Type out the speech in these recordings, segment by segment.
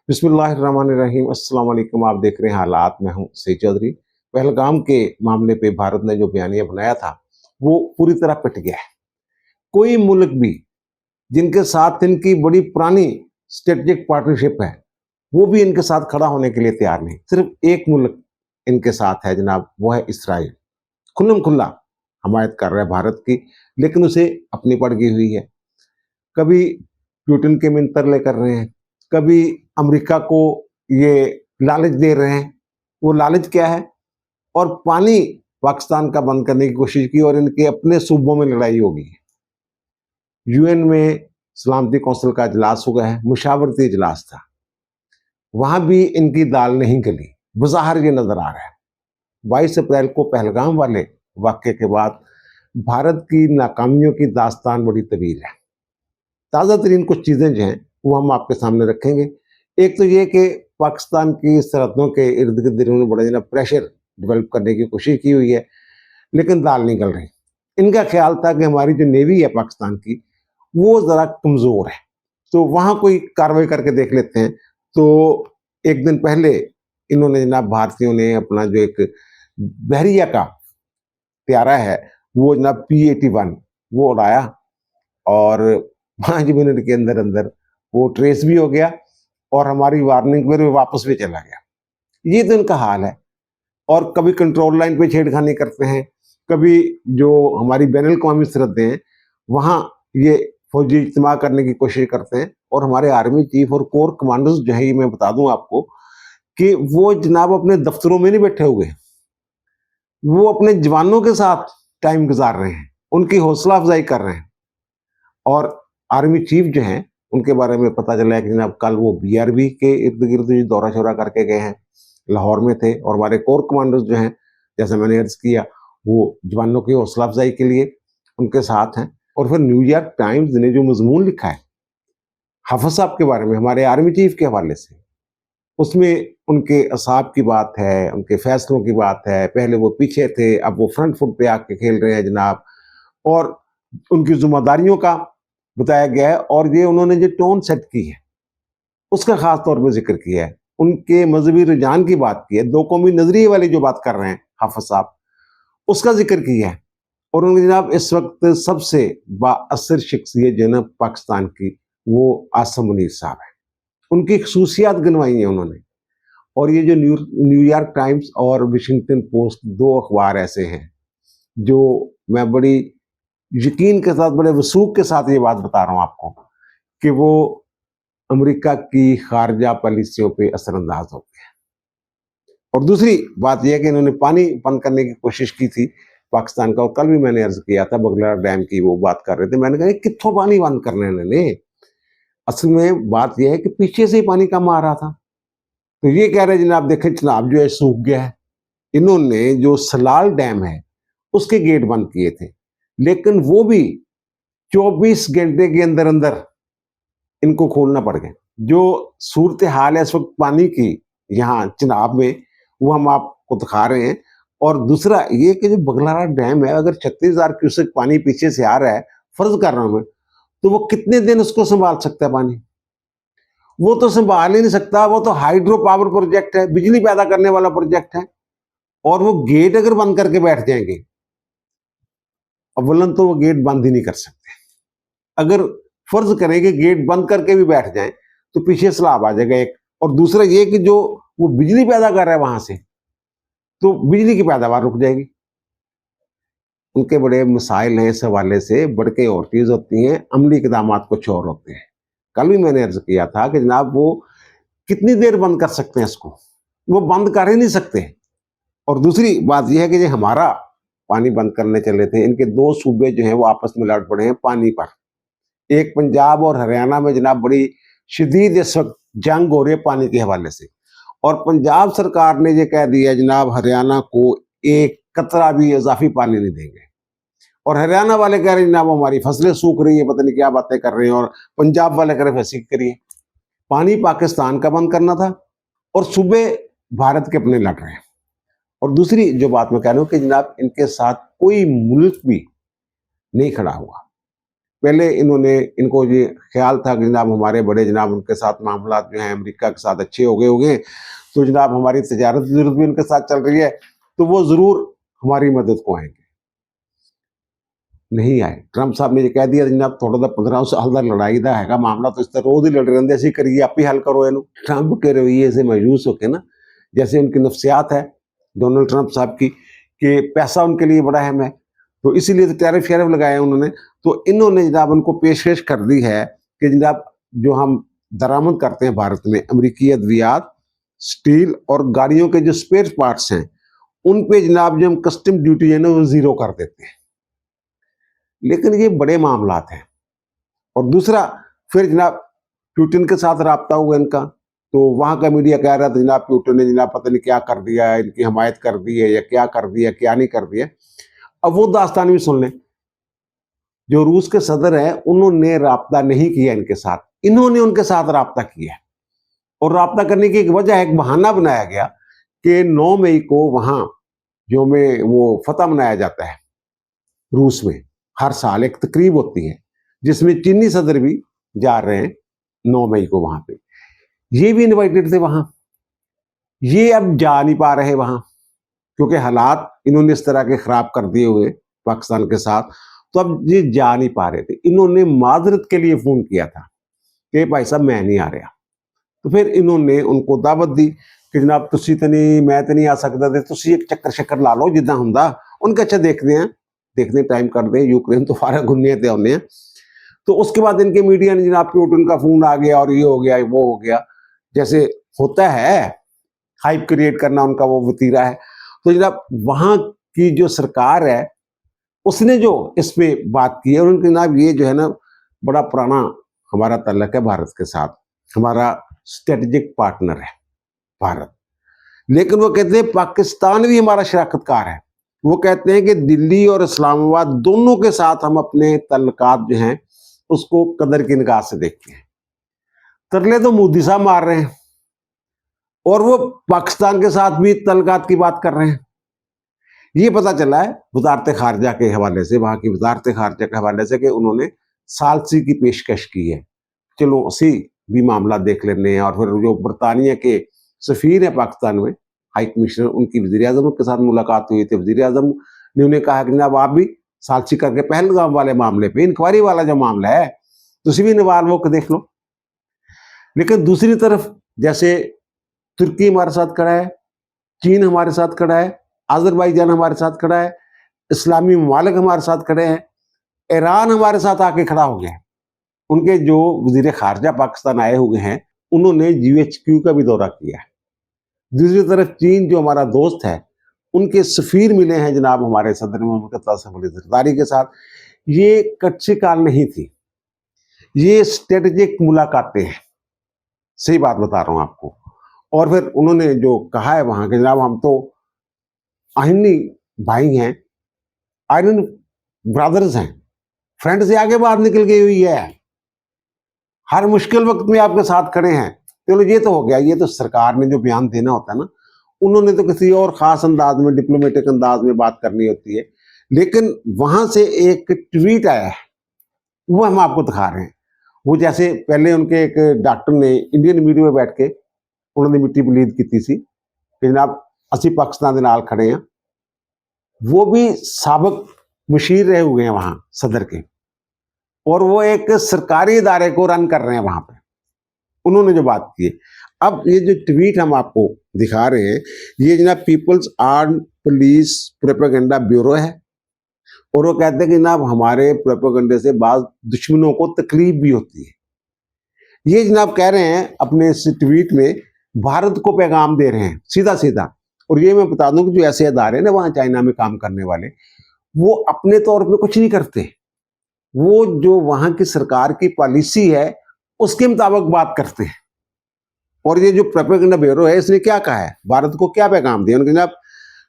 बिस्मिल्लाहिर्रहमानिर्रहीम। अस्सलाम वालेकुम। आप देख रहे हैं हालात। मैं हूं सईद चौधरी। पहलगाम के मामले पे भारत ने जो बयानिया बनाया था वो पूरी तरह पिट गया है। कोई मुल्क भी जिनके साथ इनकी बड़ी पुरानी स्ट्रेटेजिक पार्टनरशिप है वो भी इनके साथ खड़ा होने के लिए तैयार नहीं। सिर्फ एक मुल्क इनके साथ है जनाब, वो है इसराइल। खुल्लम खुल्ला हमायत कर रहा है भारत की, लेकिन उसे अपनी पड़ गई हुई है। कभी प्यूटन के मिंतर कर रहे हैं, कभी अमेरिका को ये लालच दे रहे हैं। वो लालच क्या है? और पानी पाकिस्तान का बंद करने की कोशिश की और इनके अपने सूबों में लड़ाई होगी। यूएन में सलामती कौंसिल का इजलास हुआ है, मुशावरती इजलास था, वहां भी इनकी दाल नहीं गली। बज़ाहिर ये नजर आ रहा है। 22 अप्रैल को पहलगाम वाले वाक्य के बाद भारत की नाकामियों की दास्तान बड़ी तवील है। ताज़ा तरीन कुछ चीज़ें जो हैं वो हम आपके सामने रखेंगे। एक तो ये कि पाकिस्तान की सरहदों के इर्द गिर्द इन्होंने बड़ा जना प्रेशर डेवलप करने की कोशिश की हुई है, लेकिन दाल नहीं गल रही। इनका ख्याल था कि हमारी जो नेवी है पाकिस्तान की वो ज़रा कमज़ोर है, तो वहाँ कोई कार्रवाई करके देख लेते हैं। तो एक दिन पहले इन्होंने जनाब भारतीयों ने अपना जो एक बहरिया का त्यारा है वो जनाब P-81 वो उड़ाया और 5 मिनट के अंदर अंदर वो ट्रेस भी हो गया और हमारी वार्निंग पर वापस भी चला गया। ये तो इनका हाल है। और कभी कंट्रोल लाइन पे छेड़खानी करते हैं, कभी जो हमारी बैनुल अक़वामी सरहदें हैं वहाँ ये फौजी इज्तिमा करने की कोशिश करते हैं। और हमारे आर्मी चीफ और कोर कमांडर्स जो है, ये मैं बता दूं आपको कि वो जनाब अपने दफ्तरों में नहीं बैठे हुए, वो अपने जवानों के साथ टाइम गुजार रहे हैं, उनकी हौसला अफजाई कर रहे हैं। और आर्मी चीफ जो हैं उनके बारे में पता चला है कि जनाब कल वो BRB के इर्द गिर्द दौरा शौरा करके गए हैं, लाहौर में थे। और हमारे कोर कमांडर्स जो हैं, जैसे मैंने अर्ज किया, वो जवानों की हौसला अफजाई के लिए उनके साथ हैं। और फिर न्यूयॉर्क टाइम्स ने जो मजमून लिखा है हाफिज साहब के बारे में हमारे आर्मी चीफ के हवाले से, उसमें उनके असाब की बात है, उनके फैसलों की बात है। पहले वो पीछे थे, अब वो फ्रंट फुट पे आके खेल रहे हैं जनाब। और उनकी जिम्मेदारियों का बताया गया है और ये उन्होंने जो टोन सेट की है उसका खास तौर पर जिक्र किया है। उनके मजहबी रुझान की बात की है, दो कौमी नजरिए वाली जो बात कर रहे हैं हाफिज साहब, उसका जिक्र किया है। और उन्होंने जनाब इस वक्त सबसे बाअसर शख्सियत जो है पाकिस्तान की, वो आसिम मुनीर साहब है। उनकी खसूसियात गिनवाई हैं उन्होंने। और ये जो न्यूयॉर्क टाइम्स और वाशिंगटन पोस्ट, दो अखबार ऐसे हैं जो मैं बड़ी यकीन के साथ, बड़े वसूख के साथ ये बात बता रहा हूं आपको कि वो अमेरिका की खारजा पॉलिसियों पे असरअंदाज हो गए। और दूसरी बात यह है कि इन्होंने पानी बंद करने की कोशिश की थी पाकिस्तान का। और कल भी मैंने अर्ज किया था, बगला डैम की वो बात कर रहे थे। मैंने कहा कित्थों पानी बंद करना है इन्होंने। असल में बात यह है कि पीछे से ही पानी कम आ रहा था। तो ये कह रहे जनाब देखें चनाब जो है सूख गया है। इन्होंने जो सलाल डैम है उसके गेट बंद किए थे, लेकिन वो भी 24 घंटे के अंदर अंदर इनको खोलना पड़ गया। जो सूरत हाल है इस वक्त पानी की यहाँ चिनाब में, वो हम आपको दिखा रहे हैं। और दूसरा ये कि जो बगलारा डैम है, अगर 36,000 क्यूसेक पानी पीछे से आ रहा है, फर्ज कर रहा हूं मैं, तो वो कितने दिन उसको संभाल सकता है पानी? वो तो संभाल ही नहीं सकता। वो तो हाइड्रो पावर प्रोजेक्ट है, बिजली पैदा करने वाला प्रोजेक्ट है। और वो गेट अगर बंद करके बैठ जाएंगे, अव्वलन तो वो गेट बंद ही नहीं कर सकते। अगर फर्ज करें कि गेट बंद करके भी बैठ जाएं तो पीछे सैलाब आ जाएगा एक। और दूसरा ये कि जो वो बिजली पैदा कर रहा है वहां से, तो बिजली की पैदावार रुक जाएगी। उनके बड़े मसाइल हैं इस हवाले से। बढ़ के और चीज होती हैं, अमली इकदाम कुछ और होते हैं। कल भी मैंने अर्ज किया था कि जनाब वो कितनी देर बंद कर सकते हैं इसको, वो बंद कर ही नहीं सकते। और दूसरी बात यह है कि जो हमारा पानी बंद करने चले थे, इनके दो सूबे जो हैं वो आपस में लड़ पड़े हैं पानी पर। एक पंजाब और हरियाणा में जनाब बड़ी शदीद इस वक्त जंग हो रही है पानी के हवाले से। और पंजाब सरकार ने ये कह दिया जनाब हरियाणा को एक कतरा भी इजाफी पानी नहीं देंगे। और हरियाणा वाले कह रहे हैं जनाब हमारी फसलें सूख रही है, पता नहीं क्या बातें कर रहे हैं। और पंजाब वाले कह रहे फैसी करिए। पानी पाकिस्तान का बंद करना था और सूबे भारत के अपने लड़ रहे हैं। और दूसरी जो बात मैं कह रहा हूं कि जनाब इनके साथ कोई मुल्क भी नहीं खड़ा हुआ। पहले इनको ये ख्याल था कि जनाब हमारे बड़े जनाब उनके साथ मामला जो हैं अमेरिका के साथ अच्छे हो गए होंगे, तो जनाब हमारी तजारत की जरूरत भी उनके साथ चल रही है, तो वो जरूर हमारी मदद को आएंगे। नहीं आए। ट्रंप साहब ने ये कह दिया जनाब थोड़ा सा 15 साल का लड़ाई का है मामला, तो इस तरह रोज ही लड़ रहे असं करिए, आप ही हल करो इनू। ट्रंप के रवैये से मायूस होकर ना, जैसे उनकी नफ्सियात है डोनाल्ड ट्रंप साहब की कि पैसा उनके लिए बड़ा अहम है, तो इसीलिए तो टैरिफ शैरिफ लगाए उन्होंने। तो इन्होंने जनाब उनको पेशकश कर दी है कि जनाब जो हम दरामद करते हैं भारत में अमरीकी अद्वियात, स्टील और गाड़ियों के जो स्पेयर पार्ट्स हैं, उन पे जनाब जो हम कस्टम ड्यूटी है ना वो जीरो कर देते हैं। लेकिन ये बड़े मामलात हैं। और दूसरा फिर जनाब पुतिन के साथ रब्ता हुआ इनका, तो वहां का मीडिया कह रहा था जनाब पुतिन ने जनाब पता नहीं क्या कर दिया है, इनकी हमायत कर दी है या क्या कर दिया क्या नहीं कर दिया। अब वो दास्तान भी सुन लें। जो रूस के सदर है उन्होंने रब्ता नहीं किया इनके साथ, इन्होंने उनके साथ रब्ता किया, और रब्ता करने की एक वजह, एक बहाना बनाया गया कि 9 मई को वहां जो में वो फतह मनाया जाता है रूस में, हर साल एक तकरीब होती है जिसमें चीनी सदर भी जा रहे हैं 9 मई को वहां पे। ये भी इनवाइटेड थे वहां, ये अब जा नहीं पा रहे वहां क्योंकि हालात इन्होंने इस तरह के खराब कर दिए हुए पाकिस्तान के साथ, तो अब ये जा नहीं पा रहे थे। इन्होंने माजरत के लिए फोन किया था कि भाई साहब मैं नहीं आ रहा, तो फिर इन्होंने उनको दावत दी कि जनाब तुसी तो नहीं, मैं तो नहीं आ सकता थे, तुसी एक चक्कर शक्कर ला लो जिदा हुंदा। उनके अच्छा देखने टाइम कर दे, यूक्रेन तो फारा घूमने ते आने। तो उसके बाद इनके मीडिया ने जनाब पुतिन का फोन आ गया और ये हो गया वो हो गया, जैसे होता है हाइप क्रिएट करना उनका वो वतीरा है। तो जनाब वहां की जो सरकार है उसने जो इस पे बात की है, और उनके जनाब ये जो है ना बड़ा पुराना हमारा तल्लक है भारत के साथ, हमारा स्ट्रेटेजिक पार्टनर है भारत। लेकिन वो कहते हैं पाकिस्तान भी हमारा शराकतकार है। वो कहते हैं कि दिल्ली और इस्लामाबाद दोनों के साथ हम अपने तल्लकात जो हैं उसको कदर की निगाह से देखते हैं। तरले तो मोदी साहब मार रहे हैं और वो पाकिस्तान के साथ भी तल्लकात की बात कर रहे हैं। ये पता चला है वजारत खारजा के हवाले से, वहां की वजारत खारजा के हवाले से, कि उन्होंने सालसी की पेशकश की है, चलो उसी भी मामला देख लेने हैं। और फिर जो बरतानिया के सफीर है पाकिस्तान में, हाई कमिश्नर, उनकी वजीर आजम के साथ मुलाकात हुई थी। वजीर आजम ने उन्हें कहा कि जनाब आप भी सालसी करके पहलगाम वाले मामले पे, इंक्वायरी वाला जो मामला है, तुसी भी निवाल वो देख लो। लेकिन दूसरी तरफ जैसे तुर्की हमारे साथ खड़ा है, चीन हमारे साथ खड़ा है, अजरबैजान हमारे साथ खड़ा है, इस्लामी ममालिक हमारे साथ खड़े हैं, ईरान हमारे साथ आके खड़ा हो गया है। उनके जो वजीर खारजा पाकिस्तान आए हुए हैं उन्होंने GHQ का भी दौरा किया है। दूसरी तरफ चीन जो हमारा दोस्त है, उनके सफीर मिले हैं जनाब हमारे सदर मुमलिकत आसिफ अली जरदारी के साथ। ये कच्ची काल नहीं थी, ये स्ट्रेटेजिक मुलाकातें हैं, सही बात बता रहा हूं आपको। और फिर उन्होंने जो कहा है वहां के जनाब हम तो आइनी भाई हैं, आयरन ब्रदर्स हैं, फ्रेंड से आगे बात निकल गई हुई है, हर मुश्किल वक्त में आपके साथ खड़े हैं। चलो ये तो हो गया, ये तो सरकार ने जो बयान देना होता है ना, उन्होंने तो किसी और खास अंदाज में, डिप्लोमेटिक अंदाज में बात करनी होती है। लेकिन वहां से एक ट्वीट आया है, वो हम आपको दिखा रहे हैं। वो जैसे पहले उनके एक डॉक्टर ने इंडियन मीडिया में बैठ के उन्होंने मिट्टी पलीद की थी कि जनाब असी पाकिस्तान के नाल खड़े हैं। वो भी साबिक मुशीर रहे हुए हैं वहां सदर के, और वो एक सरकारी इदारे को रन कर रहे हैं वहां पे, उन्होंने जो बात की है। अब ये जो ट्वीट हम आपको दिखा रहे हैं, ये जनाब people's armed police propaganda bureau है, और वो कहते हैं कि जनाब हमारे प्रोपेगेंडे से बाद दुश्मनों को तकलीफ भी होती है। ये जनाब कह रहे हैं अपने इस ट्वीट में, भारत को पैगाम दे रहे हैं सीधा सीधा। और ये मैं बता दूं कि जो ऐसे अदारे ना वहां चाइना में काम करने वाले, वो अपने तौर पे कुछ नहीं करते, वो जो वहां की सरकार की पॉलिसी है उसके मुताबिक बात करते हैं। और ये जो प्रोपेगेंडा ब्यूरो है इसने क्या कहा है, भारत को क्या पैगाम दिया? उनके जनाब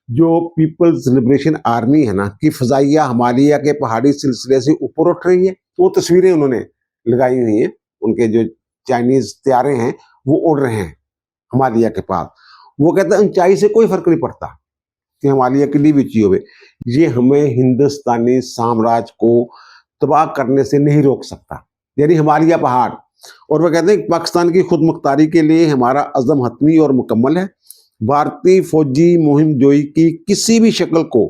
जो पीपल्स लिबरेशन आर्मी है ना कि फजाइया हिमालय के पहाड़ी सिलसिले से ऊपर उठ रही है, तो वो तस्वीरें उन्होंने लगाई हुई हैं। उनके जो चाइनीज त्यारे हैं वो उड़ रहे हैं हिमालय के पास। वो कहते हैं ऊंचाई से कोई फर्क नहीं पड़ता कि हिमालय के लिए भी चाहिए हुए, ये हमें हिंदुस्तानी साम्राज्य को तबाह करने से नहीं रोक सकता, यानी हिमालय पहाड़। और वह कहते हैं कि पाकिस्तान की खुद मुख्तारी के लिए हमारा अज़म हतमी और मुकम्मल है। भारतीय फौजी मुहिम जोई की किसी भी शक्ल को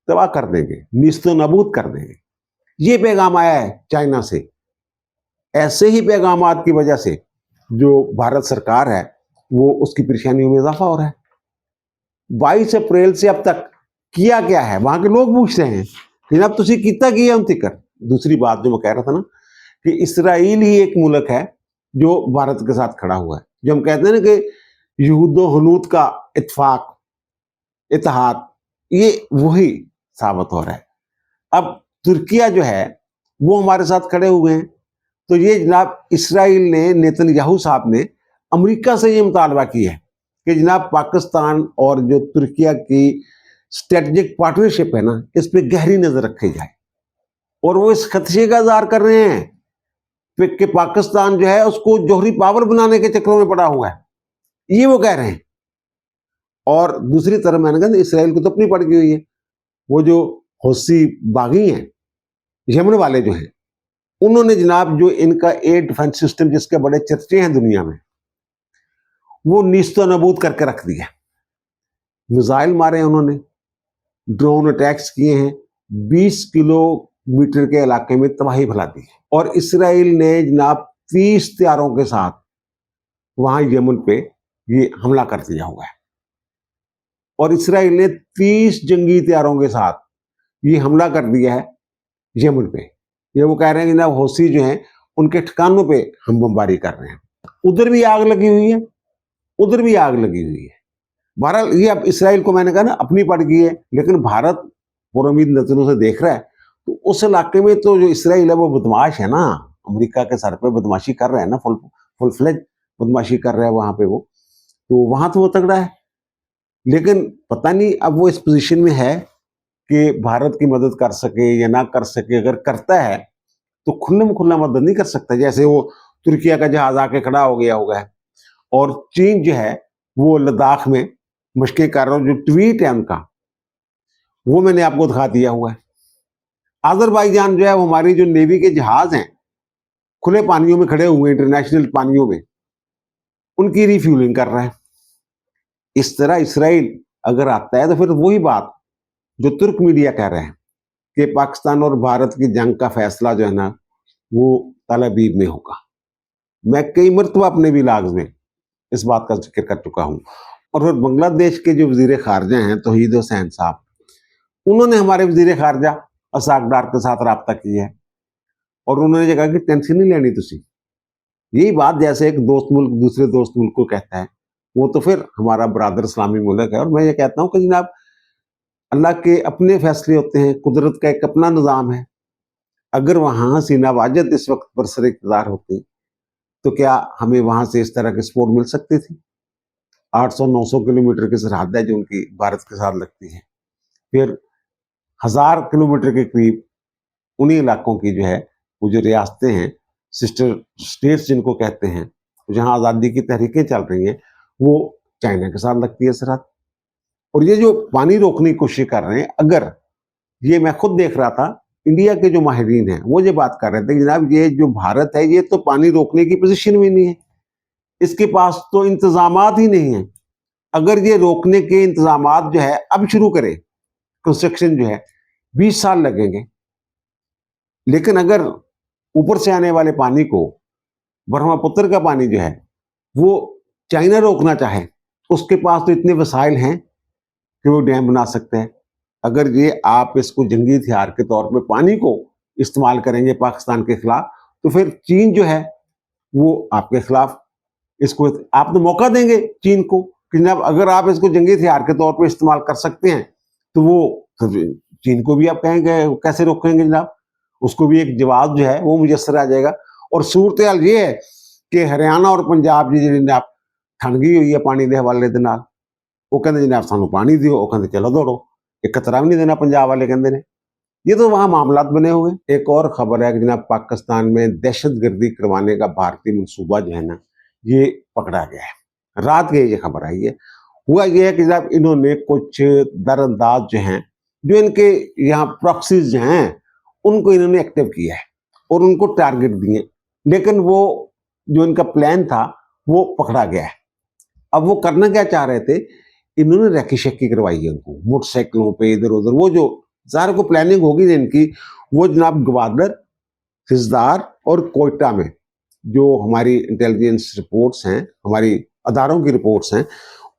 तबाह कर देंगे, नीस्तो नाबूद कर देंगे। ये पैगाम आया है चाइना से। ऐसे ही पैगामात की वजह से जो भारत सरकार है वो उसकी परेशानियों में इजाफा हो रहा है। 22 अप्रैल से अब तक किया क्या है, वहां के लोग पूछ रहे हैं कि अब तुसी कितना किया हम तिकर। दूसरी बात जो मैं कह रहा था ना कि इसराइल ही एक मुल्क है जो भारत के साथ खड़ा हुआ है। जो हम कहते हैं ना कि यहूदो हनूद का इत्तेफाक, इत्तेहाद, ये वही साबित हो रहा है। अब तुर्किया जो है वो हमारे साथ खड़े हुए हैं। तो ये जनाब इसराइल ने, नेतन्याहू साहब ने अमेरिका से ये मुतालबा किया है कि जनाब पाकिस्तान और जो तुर्किया की स्ट्रेटेजिक पार्टनरशिप है ना, इस पे गहरी नजर रखी जाए। और वो इस खदशे का इज़हार कर रहे हैं कि पाकिस्तान जो है उसको जौहरी पावर बनाने के चक्रों में पड़ा हुआ है, ये वो कह रहे हैं। और दूसरी तरफ मैंने कहा इसराइल को तो अपनी पड़ गई हुई है। वो जो हौसी बागी हैं, यमन वाले जो हैं, उन्होंने जनाब जो इनका एयर डिफेंस सिस्टम जिसके बड़े चर्चे हैं दुनिया में, वो नीस्तो नबूद करके रख दिया। मिसाइल मारे हैं उन्होंने, ड्रोन अटैक्स किए हैं, 20 किलोमीटर के इलाके में तबाही फैला दी। और इसराइल ने जनाब 30 हथियारों के साथ वहां यमन पे ये हमला कर दिया हुआ है। और इसराइल ने 30 जंगी हथियारों के साथ ये हमला कर दिया है यमन पे। ये वो कह रहे हैं कि जनाब हौसी जो हैं उनके ठिकानों पे हम बमबारी कर रहे हैं। उधर भी आग लगी हुई है, उधर भी आग लगी हुई है। बहरहाल ये अब इसराइल को मैंने कहा ना अपनी पड़ गई है, लेकिन भारत पुरउम्मीद नजरों से देख रहा है। तो उस इलाके में तो जो इसराइल है वो बदमाश है ना, अमेरिका के सर पे बदमाशी कर रहा है ना, फुल फ्लेज बदमाशी कर रहा है वहां पे वो। तो वहां तो वो तगड़ा है, लेकिन पता नहीं अब वो इस पोजीशन में है कि भारत की मदद कर सके या ना कर सके। अगर करता है तो खुल्लम खुल्ला मदद नहीं कर सकता। जैसे वो तुर्किया का जहाज आके खड़ा हो गया होगा, और चीन जो है वो लद्दाख में मशकें कर रहा है। जो ट्वीट है उनका वो मैंने आपको दिखा दिया हुआ है। अजरबैजान जो है वो हमारी जो नेवी के जहाज हैं खुले पानियों में खड़े हुए, इंटरनेशनल पानियों में, उनकी रिफ्यूलिंग कर रहा है। इस तरह इसराइल अगर आता है तो फिर वही बात जो तुर्क मीडिया कह रहे हैं कि पाकिस्तान और भारत की जंग का फैसला जो है ना वो तल अबीब में होगा। मैं कई मरतबा अपने व्लॉग्स में इस बात का जिक्र कर चुका हूं। और फिर बांग्लादेश के जो वजीर खारजा हैं तौहीद हुसैन साहब, उन्होंने हमारे वजीर खारजा असाक डार के साथ रब्ता किया है और उन्होंने कहा कि टेंशन नहीं लेनी तुसी। यही बात जैसे एक दोस्त मुल्क दूसरे दोस्त मुल्क को कहता है, वो तो फिर हमारा बरादर इस्लामी मुल्क है। और मैं ये कहता हूँ कि जनाब अल्लाह के अपने फैसले होते हैं, कुदरत का एक अपना निज़ाम है। अगर वहाँ हसीना वाजिद इस वक्त बरसर इक़्तिदार होती तो क्या हमें वहाँ से इस तरह की सपोर्ट मिल सकती थी? 800-900 किलोमीटर की सरहद है जो उनकी भारत के साथ लगती है। फिर 1000 किलोमीटर के करीब उन्हीं इलाकों की जो है वो जो रियासतें हैं, सिस्टर स्टेट्स जिनको कहते हैं, जहाँ आज़ादी की तहरीकें चल रही हैं, वो चाइना के साथ लगती है सरहद। और ये जो पानी रोकने की कोशिश कर रहे हैं, अगर ये मैं खुद देख रहा था, इंडिया के जो माहिरीन हैं वो ये बात कर रहे थे कि जनाब ये जो भारत है ये तो पानी रोकने की पोजीशन में नहीं है, इसके पास तो इंतजामात ही नहीं है। अगर ये रोकने के इंतजामात जो है अब शुरू करे, कंस्ट्रक्शन जो है 20 साल लगेंगे। लेकिन अगर ऊपर से आने वाले पानी को, ब्रह्मपुत्र का पानी जो है वो चाइना रोकना चाहे, उसके पास तो इतने वसाइल हैं कि वो डैम बना सकते हैं। अगर ये आप इसको जंगी हथियार के तौर पे पानी को इस्तेमाल करेंगे पाकिस्तान के खिलाफ, तो फिर चीन जो है वो आपके खिलाफ इसको आप तो मौका देंगे चीन को कि जनाब अगर आप इसको जंगी हथियार के तौर पे इस्तेमाल कर सकते हैं तो वो चीन को भी आप कहेंगे कैसे रोकेंगे जनाब, उसको भी एक जवाब जो है वो मुयसर आ जाएगा। और सूरत हाल ये है कि हरियाणा और पंजाब जी जनाब ठंड गई हुई है पानी के हवाले के नाल। वो कहते जनाब सानू पानी दियो, वो कहते चलो दौड़ो, एक कतरा भी नहीं देना पंजाब वाले कहते ने। ये तो वहां मामलात बने हुए। एक और खबर है कि जनाब पाकिस्तान में दहशतगर्दी करवाने का भारतीय मंसूबा जो है ना ये पकड़ा गया है। रात के ये खबर आई है। हुआ ये है कि जनाब इन्होंने कुछ दरअंदाज जो हैं, जो इनके यहाँ प्रॉक्सीज जो हैं, उनको इन्होंने एक्टिव किया है और उनको टारगेट दिए, लेकिन वो जो इनका प्लान था वो पकड़ा गया है। अब वो करना क्या चाह रहे थे, इन्होंने रेकी शेकी करवाई है उनको मोटरसाइकिलों पे इधर उधर, वो जो सारे को प्लानिंग होगी इनकी, वो जनाब ग्वादर, हिजदार और कोयटा में जो हमारी इंटेलिजेंस रिपोर्ट्स हैं, हमारी अदारों की रिपोर्ट्स हैं,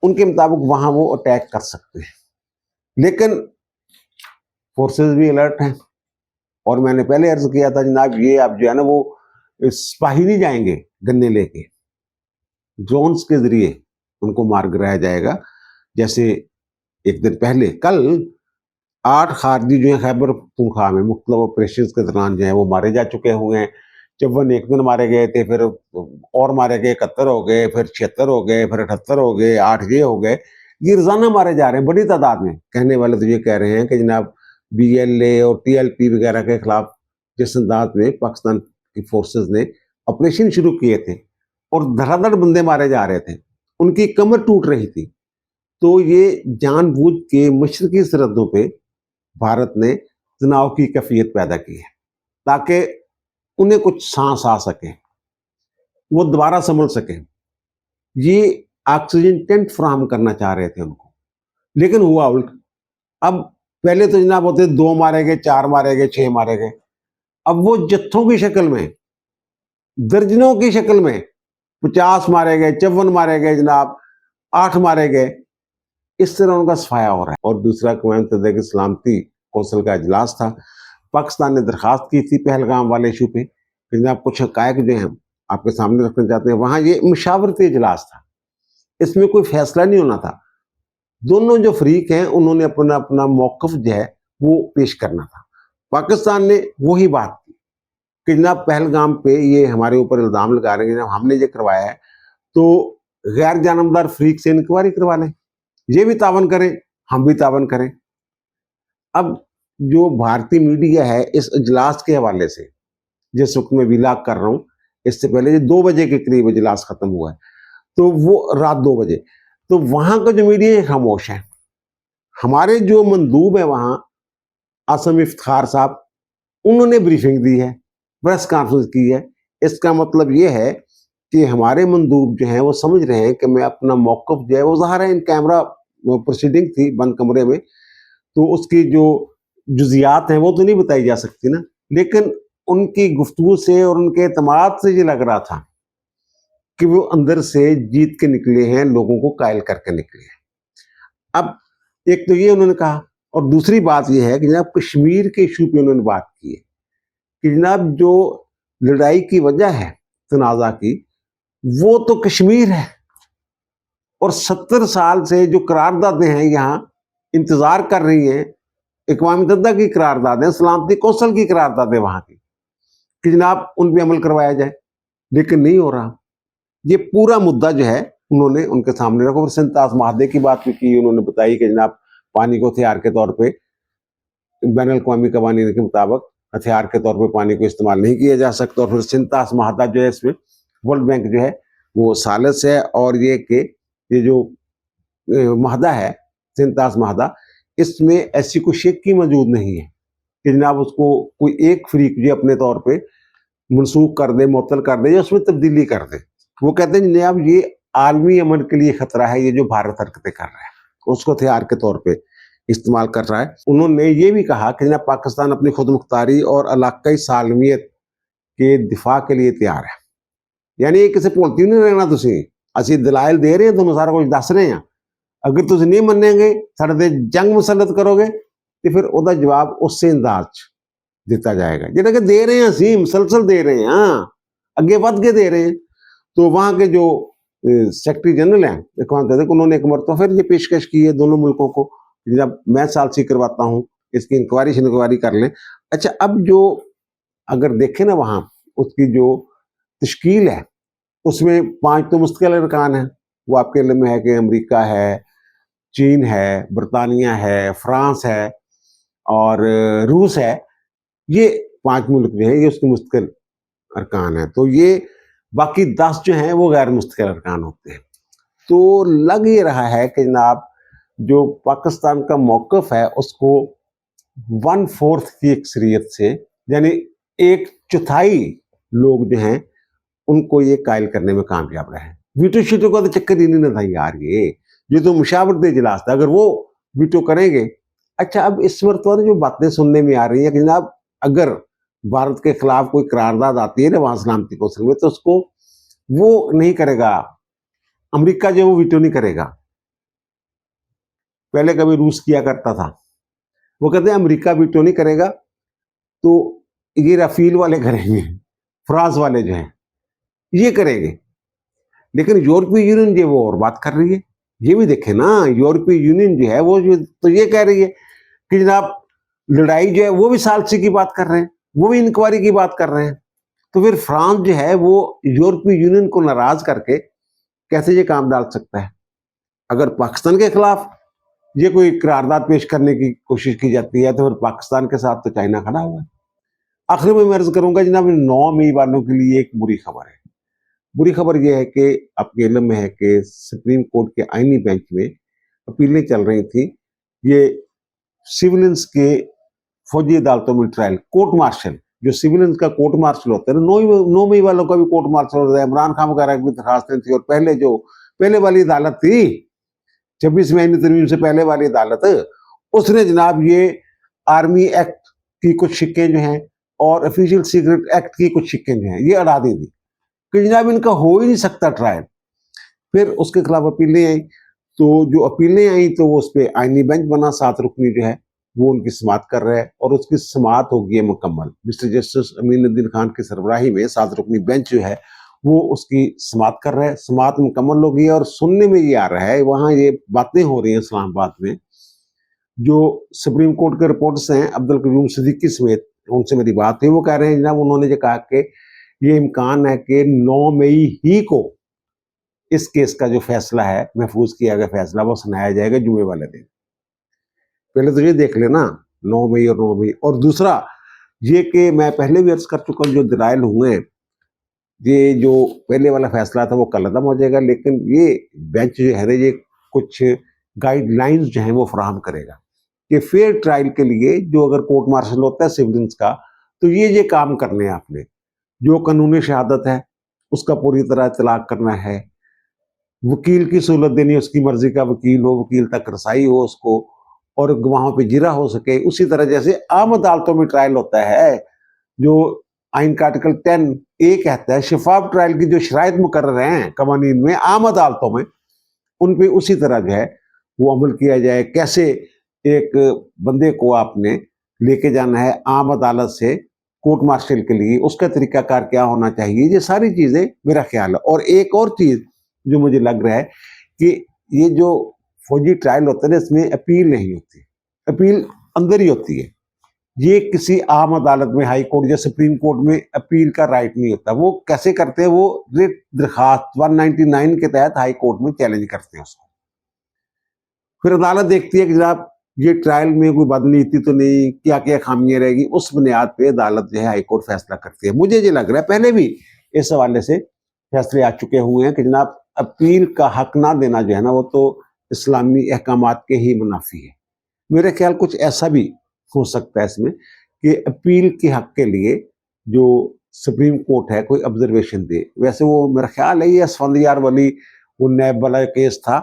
उनके मुताबिक वहां वो अटैक कर सकते हैं। लेकिन फोर्सेस भी अलर्ट हैं, और मैंने पहले अर्ज किया था जनाब, ये आप जो है ना वो सिपाही नहीं जाएंगे गन्ने लेके, ड्रोन्स के जरिए उनको मार गिराया जाएगा। जैसे एक दिन पहले कल 8 खारजी जो है खैबर पख्तूनख्वा में मुख्तलिफ ऑपरेशन के दौरान जो है वो मारे जा चुके हुए हैं। 54 एक दिन मारे गए थे, फिर और मारे गए, 71 हो गए, फिर 76 हो गए, फिर 78 हो गए, 8 ये हो गए। ये रोजाना मारे जा रहे हैं बड़ी तादाद में। कहने वाले तो ये कह रहे हैं कि जनाब BLA और TLP वगैरह के खिलाफ जिस अंदाज में पाकिस्तान की फोर्सेस ने ऑपरेशन शुरू किए थे और धड़ाधड़ बंदे मारे जा रहे थे, उनकी कमर टूट रही थी, तो ये जानबूझ के मशरकी सरहदों पे भारत ने तनाव की कैफियत पैदा की है ताकि उन्हें कुछ सांस आ सके, वो दोबारा संभल सके। ये ऑक्सीजन टेंट फराहम करना चाह रहे थे उनको, लेकिन हुआ उल्ट। अब पहले तो जनाब होते 2 मारे गए, 4 मारे गए, 6 मारे गए, अब वो जत्थों की शक्ल में, दर्जनों की शक्ल में 50 मारे गए, 54 मारे गए जनाब, 8 मारे गए, इस तरह उनका सफाया हो रहा है। और दूसरा क़ौमी मुत्तहिदा की सलामती कौंसिल का इजलास था। पाकिस्तान ने दरखास्त की थी पहलगाम वाले इशू पे कि जनाब कुछ हकायक जो हैं आपके सामने रखना चाहते हैं। वहां ये मुशावरती इजलास था, इसमें कोई फैसला नहीं होना था। दोनों जो फरीक हैं उन्होंने अपना अपना मौक़िफ़ जो है वो पेश करना था। पाकिस्तान ने वही बात की कि जनाब पहलगाम पे ये हमारे ऊपर इल्ज़ाम लगा रहे हैं, जनाब हमने ये करवाया है, तो गैर जानबदार फरीक से इंक्वायरी करवा लें, ये भी तावन करें, हम भी तावन करें। अब जो भारतीय मीडिया है इस इजलास के हवाले से, जिस वक्त मैं विलाग कर रहा हूँ, इससे पहले ये 2 बजे के करीब इजलास खत्म हुआ है, तो वो रात 2 बजे, तो वहां का जो मीडिया खामोश है। हमारे जो मंदूब है वहां, आसम इफ्तिखार साहब, उन्होंने ब्रीफिंग दी है, प्रेस कॉन्फ्रेंस की है। इसका मतलब ये है कि हमारे मंदूब जो हैं वो समझ रहे हैं कि मैं अपना मौक़िफ़ जो है वो ज़ाहिर है इन कैमरा प्रोसीडिंग थी बंद कमरे में, तो उसकी जो जुज़ियात हैं वो तो नहीं बताई जा सकती ना, लेकिन उनकी गुफ्तगू से और उनके एतमाद से ये लग रहा था कि वो अंदर से जीत के निकले हैं, लोगों को कायल करके निकले हैं। अब एक तो ये उन्होंने कहा, और दूसरी बात ये है कि जनाब कश्मीर के इशू पे उन्होंने बात की है कि जनाब जो लड़ाई की वजह है तनाज़ा की, वो तो कश्मीर है, और 70 साल से जो करारदादें हैं यहाँ इंतजार कर रही हैं, अक़वाम मुत्तहिदा की करारदादें, सलामती कौंसिल की करारदादें वहां की, कि जनाब उन पर अमल करवाया जाए, लेकिन नहीं हो रहा। ये पूरा मुद्दा जो है उन्होंने उनके सामने रखा। और सिंतास माहदे की बात भी की, उन्होंने बताई कि जनाब पानी को हथियार के तौर पर बैन अल-अक़वामी कवानीन के मुताबिक हथियार के तौर पर पानी को इस्तेमाल नहीं किया जा सकता। और फिर सिंतास माहदा जो है इसमें वर्ल्ड बैंक जो है वो सालिस है, और ये कि ये जो माहदा है सिंतास माहदा, इसमें ऐसी कोई शेक की मौजूद नहीं है कि जनाब उसको कोई एक फरीक जो अपने तौर पे मनसूख कर दे, मुअत्तल कर दे या उसमें तब्दीली कर दे। वो कहते हैं जनाब ये आलमी अमन के लिए खतरा है, ये जो भारत हरकतें कर रहा है उसको हथियार के तौर पे इस्तेमाल कर रहा है। उन्होंने ये भी कहा कि जनाब पाकिस्तान अपनी खुद मुख्तारी और इलाकाई सालमियत के दिफा के लिए तैयार है। यानी किसी भुलती नहीं रहना, तुसी ਅਸੀਂ दलाइल दे रहे हैं, ਤੁਹਾਨੂੰ ਸਾਰਾ ਕੁਝ ਦੱਸ ਰਹੇ ਹਾਂ, अगर ਤੁਸੀਂ नहीं ਮੰਨੋਗੇ, ਸਾਡੇ ਤੇ जंग मुसलत करोगे, तो फिर ਉਹਦਾ जवाब ਉਸੇ अंदाज ਚ ਦਿੱਤਾ जाएगा ਜਿਹੜਾ कि दे रहे हैं, ਅਸੀਂ मुसलसल दे रहे हैं, आगे बढ़ के दे रहे हैं। तो वहाँ के जो सेक्रेटरी जनरल हैं अक़वाम मुत्तहिदा, उन्होंने एक मरतबा फिर ये पेशकश की है दोनों मुल्कों को, जब मैं सालसी करवाता हूँ इसकी इंक्वायरी कर लें। अच्छा, अब जो अगर देखें ना वहाँ उसकी जो तश्कील है, उसमें 5 तो मुस्तकिल अरकान हैं। वो आपके इल्म में है कि अमेरिका है, चीन है, बरतानिया है, फ्रांस है और रूस है। ये 5 मुल्क जो है ये उसके मुस्तकिल अरकान है। तो ये बाकी 10 जो हैं वो गैर मुस्तकिल अरकान होते हैं। तो लग ये रहा है कि जनाब जो पाकिस्तान का मौक़िफ़ है उसको 1/4 की अक्सरियत से यानी एक चौथाई लोग जो हैं उनको ये कायल करने में कामयाब रहे। वीटो शीटो का तो चक्कर ही नहीं था यार, ये तो मुशावरत इजलास था, अगर वो वीटो करेंगे। अच्छा, अब इस मरतबा जो बातें सुनने में आ रही है कि जनाब अगर भारत के खिलाफ कोई करारदाद आती है ना वहां सलामती कौंसिल में, तो उसको वो नहीं करेगा, अमेरिका जो वो वीटो नहीं करेगा। पहले कभी रूस किया करता था, वो कहते हैं अमेरिका वीटो नहीं करेगा तो ये राफेल वाले करेंगे, फ्रांस वाले जो हैं ये करेंगे। लेकिन यूरोपीय यूनियन जो वो और बात कर रही है, ये भी देखे ना, यूरोपीय यूनियन जो है वो तो ये कह रही है कि जनाब लड़ाई जो है वो भी सालसी की बात कर रहे हैं, वो भी इंक्वायरी की बात कर रहे हैं। तो फिर फ्रांस जो है वो यूरोपीय यूनियन को नाराज करके कैसे ये काम डाल सकता है? अगर पाकिस्तान के खिलाफ ये कोई करारदाद पेश करने की कोशिश की जाती है तो फिर पाकिस्तान के साथ तो चाइना खड़ा हुआ है। आखिर में मैं अर्ज करूंगा जनाब 9 मई वालों के लिए एक बुरी खबर है। बुरी खबर यह है कि आपके इल्म में है कि सुप्रीम कोर्ट के आईनी बेंच में अपीलें चल रही थी। ये सिविलियंस के फौजी अदालतों में ट्रायल, कोर्ट मार्शल, जो सिविलियंस का कोर्ट मार्शल होता है, 9 मई वालों का भी कोर्ट मार्शल होता है। इमरान खान वगैरह की दरखास्तें थी, और पहले वाली अदालत थी 26 मई तरमीम से पहले वाली अदालत, उसने जनाब ये आर्मी एक्ट की कुछ शिक्कें जो हैं और ऑफिशियल सीक्रेट एक्ट की कुछ शिक्कें जो हैं ये अड़ा दी थी कि जनाब इनका हो ही नहीं सकता ट्रायल। फिर उसके खिलाफ अपीलें आई, तो जो अपीलें आई तो वो उस पर आईनी बेंच बना, 7 रुकनी जो है वो उनकी समाअत कर रहा है, और उसकी समाअत होगी मुकम्मल। मिस्टर जस्टिस अमीनुद्दीन खान की सरबराही में 7 रुकनी बेंच जो है वो उसकी समाअत कर रहा है। समाअत मुकम्मल हो गई है, और सुनने में ये आ रहा है, वहाँ ये बातें हो रही हैं इस्लामाबाद में, जो सुप्रीम कोर्ट के रिपोर्ट्स हैं अब्दुल कयूम सिद्दीकी समेत, उनसे मेरी बात हुई, वो कह रहे हैं जनाब उन्होंने जो कहा कि ये इम्कान है कि 9 मई ही को इस केस का जो फैसला है, महफूज किया गया फैसला, वो सुनाया जाएगा जुमे वाले दिन। पहले तो ये देख लेना 9 मई और 9 मई। और दूसरा ये कि मैं पहले भी अर्ज कर चुका हूँ, जो दलाइल हुए हैं, ये जो पहले वाला फैसला था वो कल अदम हो जाएगा, लेकिन ये बेंच जो है ये कुछ गाइडलाइंस जो हैं वो फराहम करेगा कि फेयर ट्रायल के लिए जो अगर कोर्ट मार्शल होता है सिविलियंस का, तो ये काम करने हैं आपने। जो कानूनी शहादत है उसका पूरी तरह इतलाक करना है, वकील की सहूलत देनी, उसकी मर्जी का वकील हो, वकील तक रसाई हो उसको, और गवाहों पे जिरा हो सके। उसी तरह जैसे आम अदालतों में ट्रायल होता है, जो आइन का आर्टिकल 10A कहता है, शफाफ ट्रायल की जो शराइत मुकर्रर हैं कवानीन में आम अदालतों में, उन पे उसी तरह जो है वो अमल किया जाए। कैसे एक बंदे को आपने लेके जाना है आम अदालत से कोर्ट मार्शल के लिए, उसका तरीकाकार क्या होना चाहिए, ये सारी चीजें मेरा ख्याल है। और एक और चीज जो मुझे लग रहा है कि ये जो फौजी ट्रायल होता है ना, इसमें अपील नहीं होती, अपील अंदर ही होती है। ये किसी आम अदालत में, हाई कोर्ट या सुप्रीम कोर्ट में अपील का राइट नहीं होता। वो कैसे करते हैं, वो रिट दरखास्त 199 के तहत हाई कोर्ट में चैलेंज करते हैं उसको। फिर अदालत देखती है कि जनाब ये ट्रायल में कोई बदनीति तो नहीं, क्या क्या खामियां रहेगी, उस बुनियाद पे अदालत जो है हाई कोर्ट फैसला करती है। मुझे ये लग रहा है पहले भी इस हवाले से फैसले आ चुके हुए हैं कि जनाब अपील का हक ना देना जो है ना, वो तो इस्लामी अहकामात के ही मुनाफी है। मेरे ख्याल कुछ ऐसा भी हो सकता है इसमें कि अपील के हक के लिए जो सुप्रीम कोर्ट है कोई ऑब्जर्वेशन दे। वैसे वो मेरा ख्याल है ये असफंदियार वाली वो नैब वाला केस था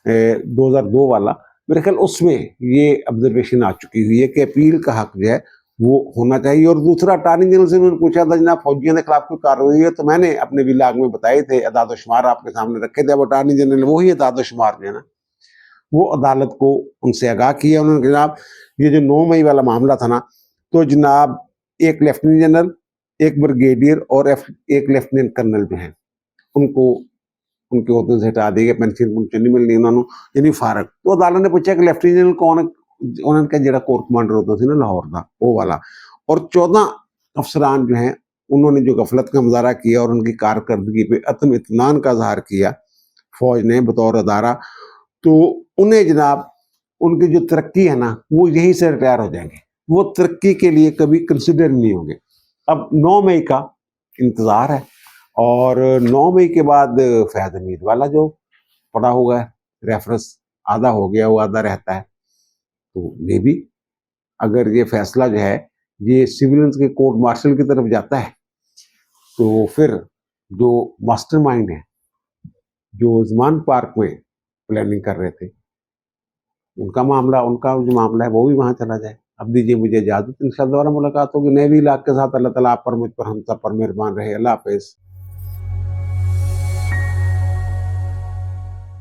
2002 वाला, मेरे ख्याल उसमें ये ऑब्जर्वेशन आ चुकी हुई है कि अपील का हक जो है वो होना चाहिए। और दूसरा, अटार्नी जनरल से उन्होंने पूछा था जनाब फौजियों के खिलाफ कोई कार्रवाई है, तो मैंने अपने विलाग में बताए थे, अदाद शुमार आपके सामने रखे थे। अब अटार्नी जनरल वही अदाद शुमार जो है ना वो अदालत को उनसे आगाह किया उन्होंने, जनाब ये जो 9 मई वाला मामला था ना, तो जनाब एक लेफ्टिनेंट जनरल, एक ब्रिगेडियर और एक लेफ्टिनेंट कर्नल जो हैं उनको उनके ओहदे से हटा दिए, पेंशन नहीं मिलनी उन्होंने, यानी फारग। तो अदालत ने पूछा कि लेफ्टिनेंट जनरल कौन है, उन्होंने कहा जो कोर कमांडर होता था ना लाहौर का वो वाला। और 14 अफसरान जो हैं उन्होंने जो गफलत का मुजाहरा किया और उनकी कारकर्दगी पे अतम इत्मीनान का इजहार किया फौज ने बतौर अदारा, तो उन्हें जनाब उनकी जो तरक्की है ना वो यहीं से रिटायर हो जाएंगे, वो तरक्की के लिए कभी कंसिडर नहीं होंगे। अब 9 मई का इंतज़ार है, और 9 मई के बाद फैज़ हमीद वाला जो पड़ा हुआ है रेफरेंस, आधा हो गया वो आधा रहता है। तो मे भी अगर ये फैसला जो है ये सिविलियंस के कोर्ट मार्शल की तरफ जाता है, तो फिर जो मास्टरमाइंड है, जो उस्मान पार्क में प्लानिंग कर रहे थे, उनका जो मामला है वो भी वहां चला जाए। अब दीजिए मुझे इजाजत, इंशाअल्लाह दोबारा मुलाकात होगी नए भी इलाके के साथ। अल्लाह ताला आप पर, मुझ पर, हम सब पर मेहरबान रहे। अल्लाह हाफिज।